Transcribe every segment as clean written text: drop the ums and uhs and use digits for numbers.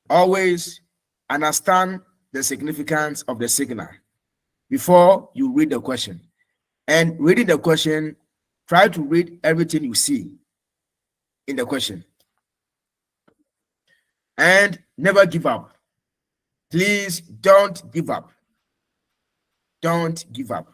always understand the significance of the signal before you read the question. And reading the question, try to read everything you see in the question. And never give up. Please don't give up. Don't give up.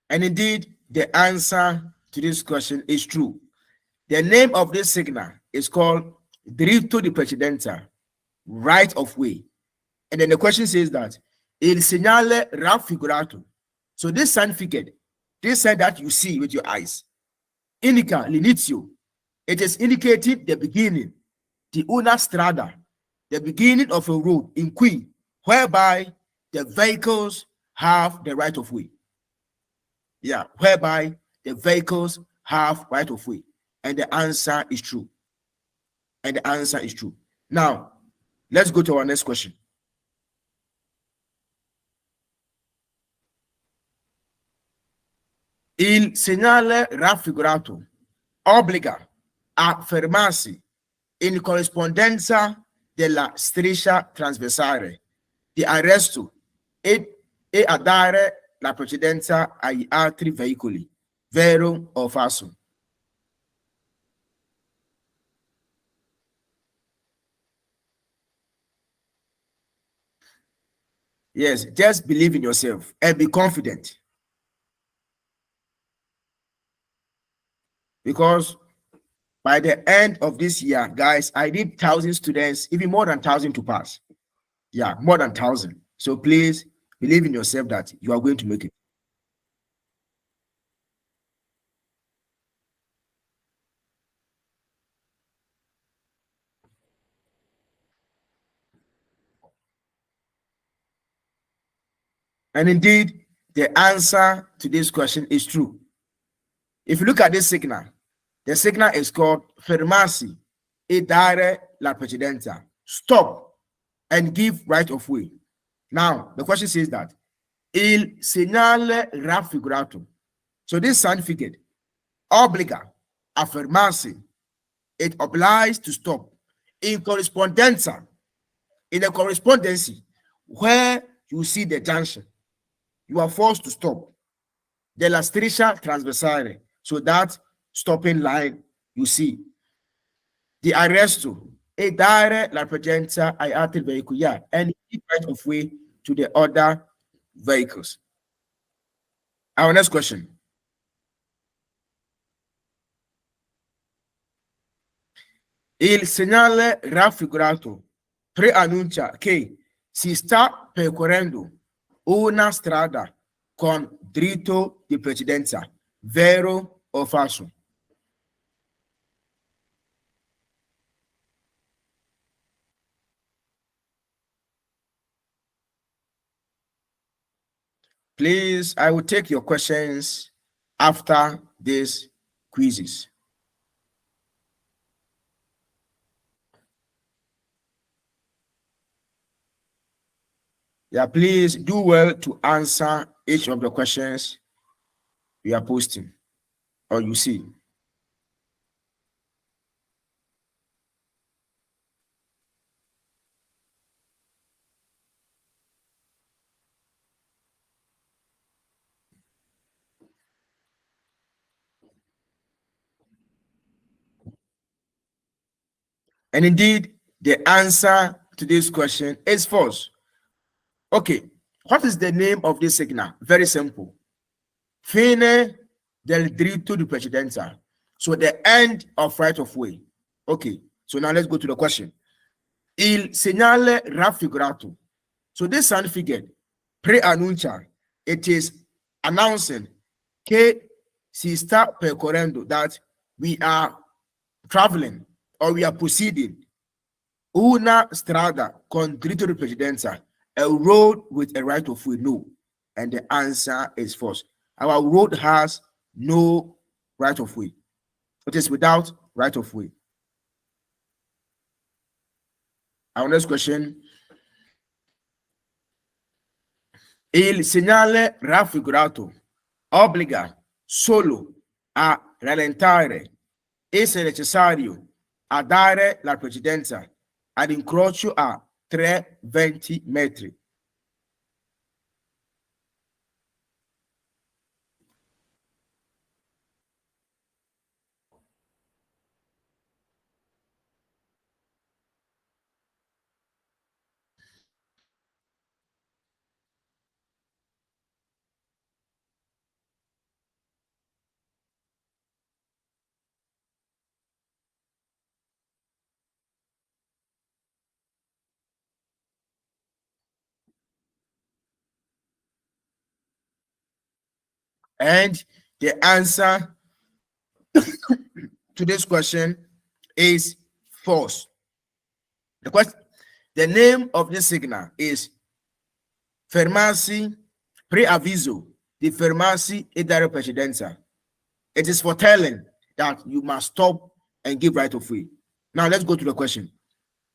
And indeed, the answer to this question is true. The name of this signal is called diritto di precedenza, right of way. And then the question says that il segnale raffigurato. So this certificate, this sign that you see with your eyes, indica l'inizio. It is indicating the beginning, the una strada, the beginning of a road in cui, whereby the vehicles have the right of way. Yeah, whereby the vehicles have right of way. And the answer is true. And the answer is true. Now, let's go to our next question. Il segnale raffigurato obbliga a fermarsi in corrispondenza della striscia trasversale di arresto e a dare la precedenza agli altri veicoli, vero o falso? Yes, just believe in yourself and be confident. Because by the end of this year, guys, I need 1,000 students, even more than 1,000 to pass. Yeah, more than 1,000. So please believe in yourself that you are going to make it. And indeed, the answer to this question is true. If you look at this signal, the signal is called fermarsi e dare la precedenza. Stop and give right of way. Now, the question says that il segnale raffigurato. So this certificate obbliga a fermarsi. It obliges to stop in corrispondenza, in a correspondency where you see the junction. You are forced to stop. Della striscia trasversale. So that stopping line you see. The arresto e dare la precedenza ai altri veicoli. Yeah, and give right of way to the other vehicles. Our next question. Il segnale raffigurato preannuncia che si sta percorrendo una strada con diritto di precedenza, vero o falso? Please, I will take your questions after these quizzes. Yeah, please do well to answer each of the questions we are posting or you see. And indeed, the answer to this question is false. Okay, what is the name of this signal? Very simple. Fine del diritto di precedenza. So the end of right of way. Okay, so now let's go to the question. Il segnale raffigurato. So this certificate preannuncia, it is announcing che si sta percorrendo, that we are traveling or we are proceeding una strada con diritto di precedenza, a road with a right of way. No, and the answer is false. Our road has no right of way. It is without right of way. Our next question. Il segnale raffigurato obbliga solo a rallentare e se necessario a dare la precedenza ad incrocio a 320 metri. And the answer to this question is false. The name of this signal is fermarsi preavviso di fermarsi e dare precedenza. It is foretelling that you must stop and give right of way. Now let's go to the question.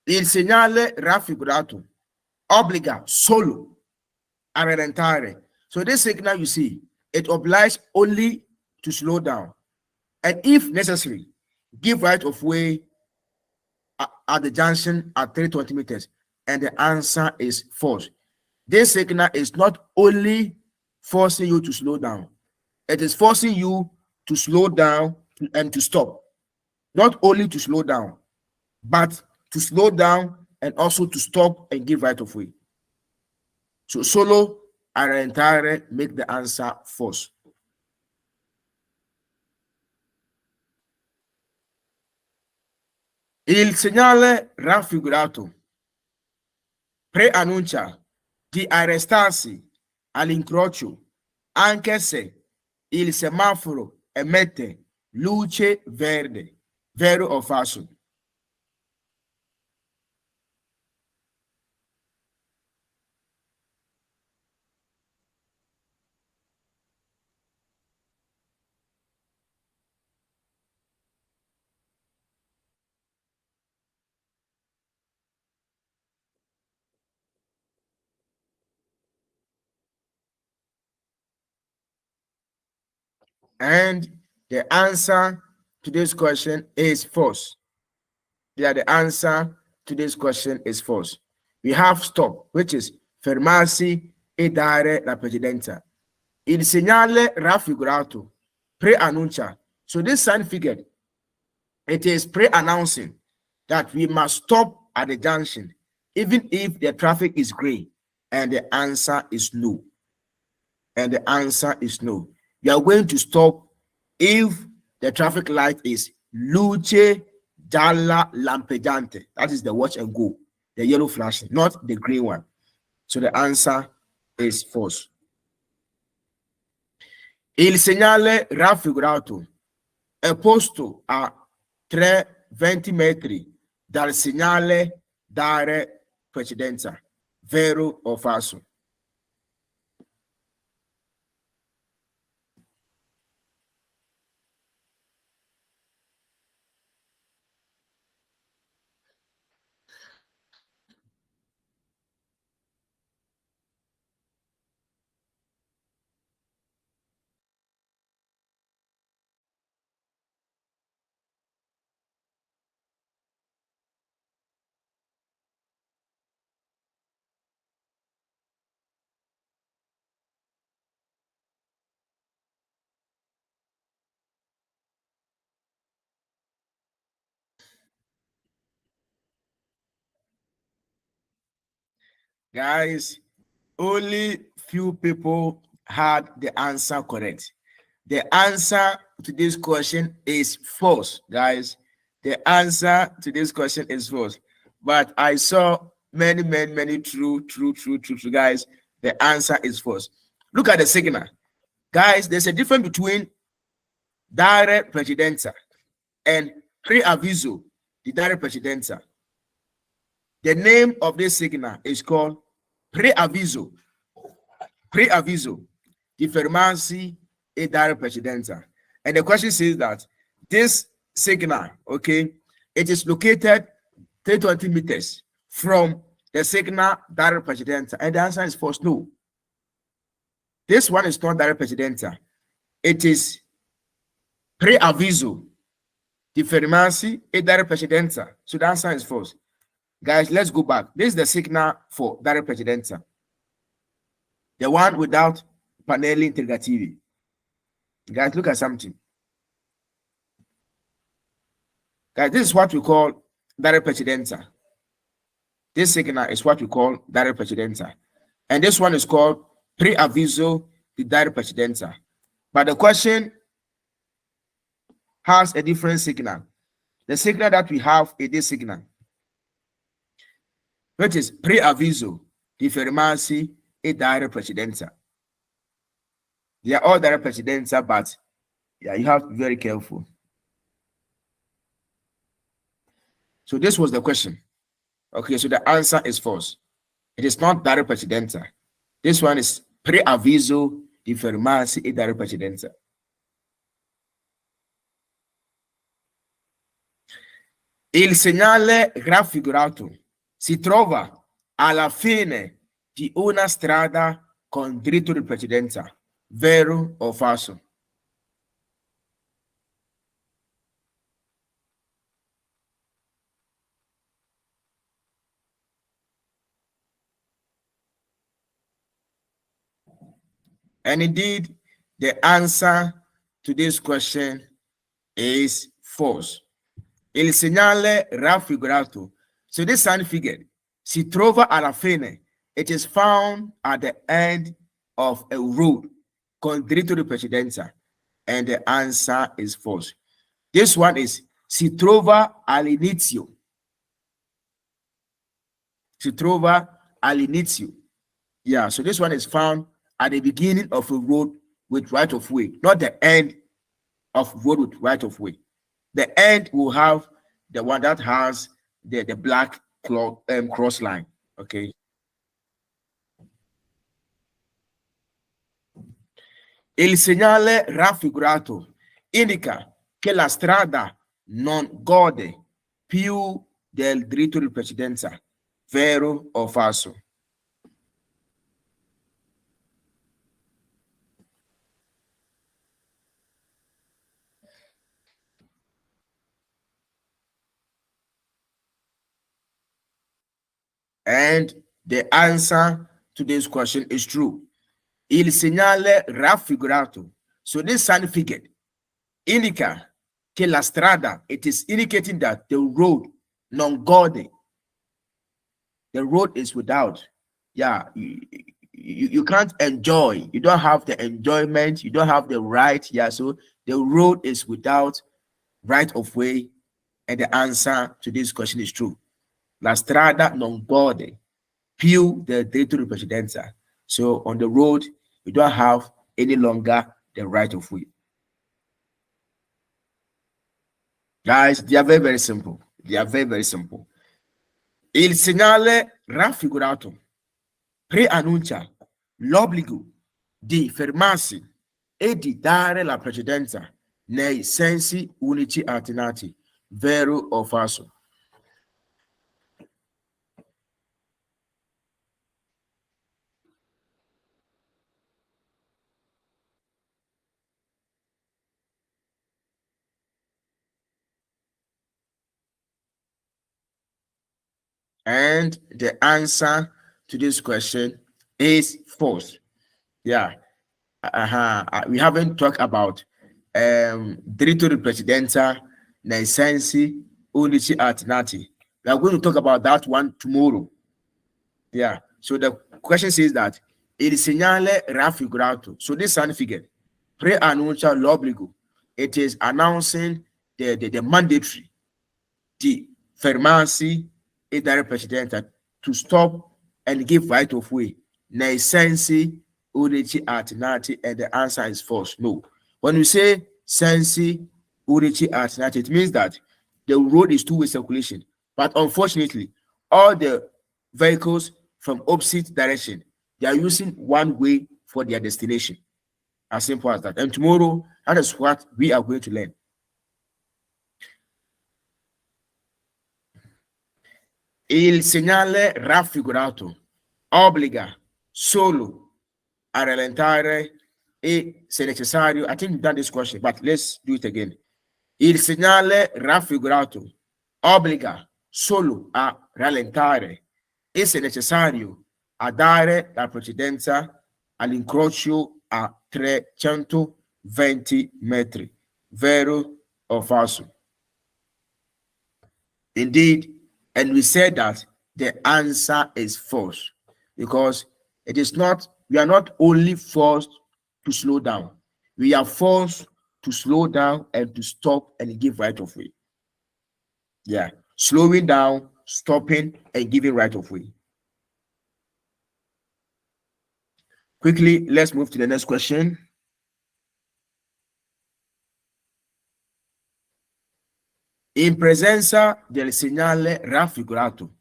Il segnale raffigurato obbliga solo a rallentare. So this signal you see, it obliges only to slow down, and if necessary, give right of way at the junction at 320 meters. And the answer is false. This signal is not only forcing you to slow down, it is forcing you to slow down and to stop. Not only to slow down, but to slow down and also to stop and give right of way. So solo a rallentare make the answer false. Il segnale raffigurato preannuncia di arrestarsi all'incrocio anche se il semaforo emette luce verde, vero o falso? And the answer to this question is false. Yeah, the answer to this question is false. We have stop, which is fermarsi e dare la precedenza. Il segnale raffigurato preannuncia. So this sign figure, it is pre-announcing that we must stop at the junction, even if the traffic is gray. And the answer is no. And the answer is no. You are going to stop if the traffic light is luce gialla lampeggiante. That is the watch and go, the yellow flashing, not the green one. So the answer is false. Il segnale raffigurato è posto a 320 metri dal segnale dare precedenza, vero o falso? Guys, only few people had the answer correct. The answer to this question is false, guys. The answer to this question is false. But I saw many true, guys. The answer is false. Look at the signal. Guys, there's a difference between dare precedenza and preavviso di dare precedenza. The name of this signal is called preavviso. Preavviso di fermarsi e dare precedenza. And the question says that this signal, okay, it is located 320 meters from the signal dare precedenza. And the answer is false, no. This one is not direct precedenza. It is preavviso di fermarsi e direct precedenza. So the answer is false. Guys, let's go back. This is the signal for direct precedenza. The one without pannelli interrogativi. Guys, look at something. Guys, this is what we call direct precedenza. This signal is what we call direct precedenza. And this one is called preavviso di direct precedenza. But the question has a different signal. The signal that we have is this signal, which is preavviso di fermarsi e direct precedenza. They are all direct precedenza, but yeah, you have to be very careful. So this was the question. Okay, so the answer is false. It is not direct precedenza. This one is preavviso di fermarsi e direct precedenza. Il segnale raffigurato si trova alla fine di una strada con diritto di precedenza, vero o falso? And indeed, the answer to this question is false. Il segnale raffigurato. So this sign figure, si trova alla fine. It is found at the end of a road con diritto di precedenza. And the answer is false. This one is si trova all'inizio. Si trova all'inizio. Yeah, so this one is found at the beginning of a road with right of way, not the end of road with right of way. The end will have the one that has the black cross line. Okay. Il segnale raffigurato indica che la strada non gode più del diritto di precedenza, vero o falso? And the answer to this question is true. Il segnale raffigurato. So this sign figure indica che la strada, it is indicating that the road non gode. The road is without. Yeah, you can't enjoy. You don't have the enjoyment. You don't have the right. Yeah, so the road is without right of way. And the answer to this question is true. La strada non gode più del diritto di precedenza. So on the road, you don't have any longer the right of way. Guys, they are very, very simple. They are very, very simple. Il segnale raffigurato preannuncia l'obbligo di fermarsi e di dare la precedenza nei sensi unici alternati, vero o falso? And the answer to this question is false. Yeah. We haven't talked about diritto di precedenza nei sensi unici alternati. We are going to talk about that one tomorrow. Yeah. So the question says that il segnale raffigurato. So this sign figure preannuncia l'obbligo. It is announcing the mandatory, the fermarsi e dare precedenza, to stop and give right of way nei sensi unici alternati, and the answer is false. No. When you say sensi unici alternati, it means that the road is two-way circulation. But unfortunately, all the vehicles from opposite direction, they are using one way for their destination. As simple as that. And tomorrow, that is what we are going to learn. Il segnale raffigurato obbliga solo a rallentare e, se necessario, I think we've done this question, but let's do it again. Il segnale raffigurato obbliga solo a rallentare e, se necessario, a dare la precedenza all'incrocio a 320 metri. Vero or falso? Indeed, and we said that the answer is false because it is not, we are not only forced to slow down, we are forced to slow down and to stop and give right of way. Yeah, slowing down, stopping, and giving right of way. Quickly, let's move to the next question. In presenza del segnale raffigurato,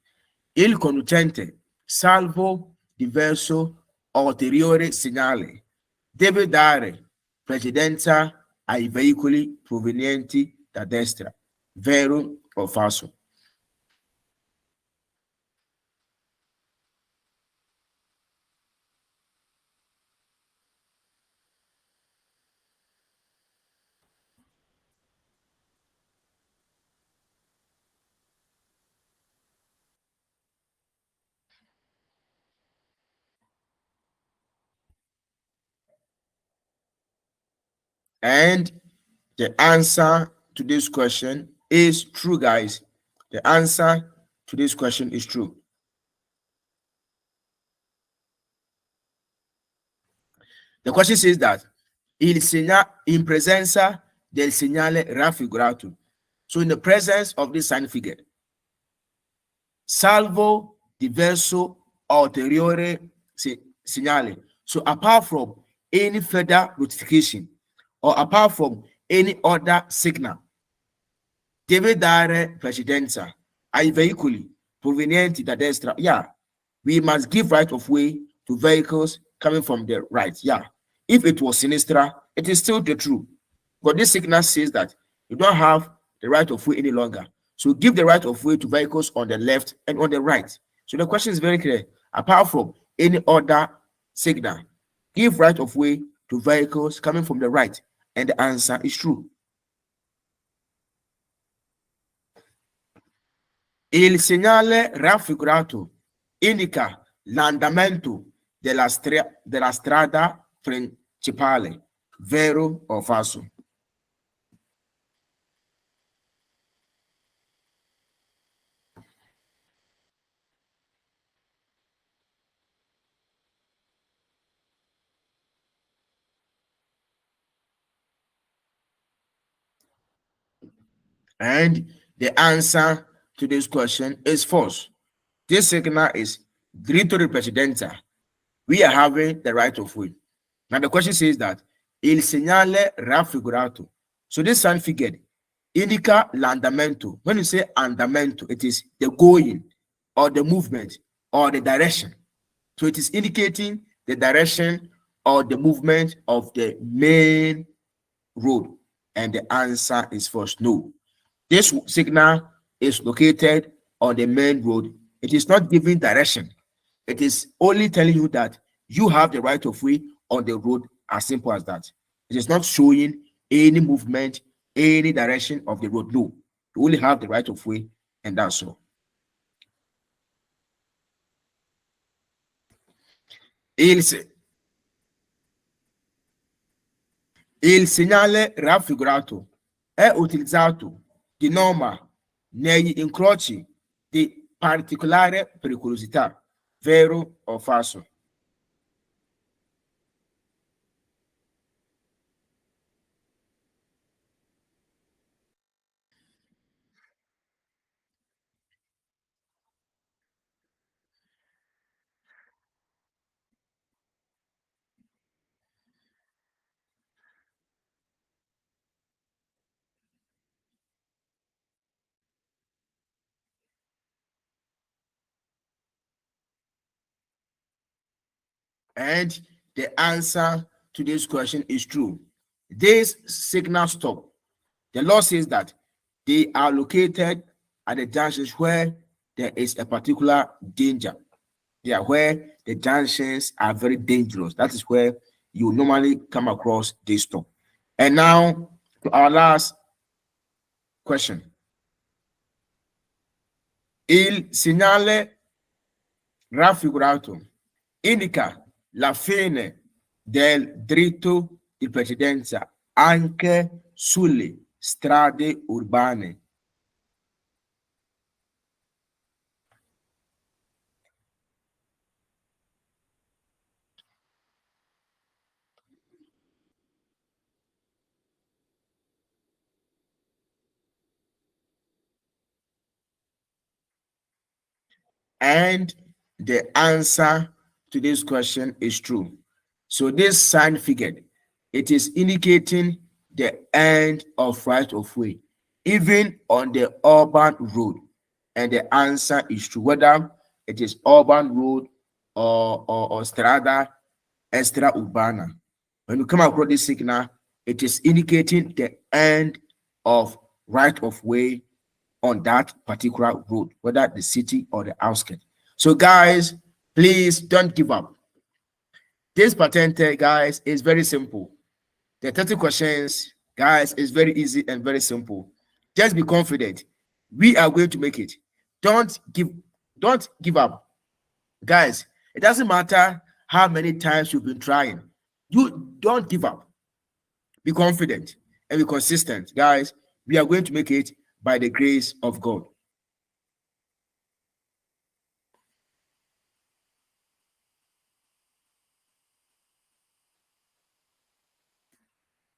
il conducente, salvo diverso ulteriore segnale, deve dare precedenza ai veicoli provenienti da destra. Vero o falso? And the answer to this question is true, guys. The answer to this question is true. The question says that in presenza del segnale raffigurato. So in the presence of this sign figure, salvo diverso ulteriore segnale. So apart from any further notification or apart from any other signal, deve dare precedenza ai veicoli provenienti da destra. Yeah, we must give right of way to vehicles coming from the right. Yeah, if it was sinistra, it is still the truth. But this signal says that you don't have the right of way any longer. So give the right of way to vehicles on the left and on the right. So the question is very clear. Apart from any other signal, give right of way to vehicles coming from the right. And the answer is true. Il segnale raffigurato indica l'andamento della strada principale. Vero o falso? And the answer to this question is false. This signal is diritto di precedenza. We are having the right of way. Now the question says that il segnale raffigurato. So this sign figure indica l'andamento. When you say andamento, it is the going or the movement or the direction. So it is indicating the direction or the movement of the main road. And the answer is false. No. This signal is located on the main road. It is not giving direction. It is only telling you that you have the right of way on the road, as simple as that. It is not showing any movement, any direction of the road. No, you only have the right of way, and that's all. Il segnale raffigurato è utilizzato di norma negli incroci di particolare pericolosità. Vero o falso? And the answer to this question is true. This signal stop, the law says that they are located at the junctions where there is a particular danger. Yeah, where the junctions are very dangerous. That is where you normally come across this stop. And now to our last question. Il segnale raffigurato indica la fine del dritto di precedenza anche sulle strade urbane. And the answer to this question is true. So this sign figure, it is indicating the end of right of way, even on the urban road. And the answer is true, whether it is urban road or strada extra urbana. When you come across this signal, it is indicating the end of right of way on that particular road, whether the city or the outskirts. So, guys, please don't give up. This patente, guys, is very simple. The 30 questions, guys, is very easy and very simple. Just be confident. We are going to make it. Don't give, don't give up. Guys, it doesn't matter how many times you've been trying. You don't give up. Be confident and be consistent. Guys, we are going to make it by the grace of God.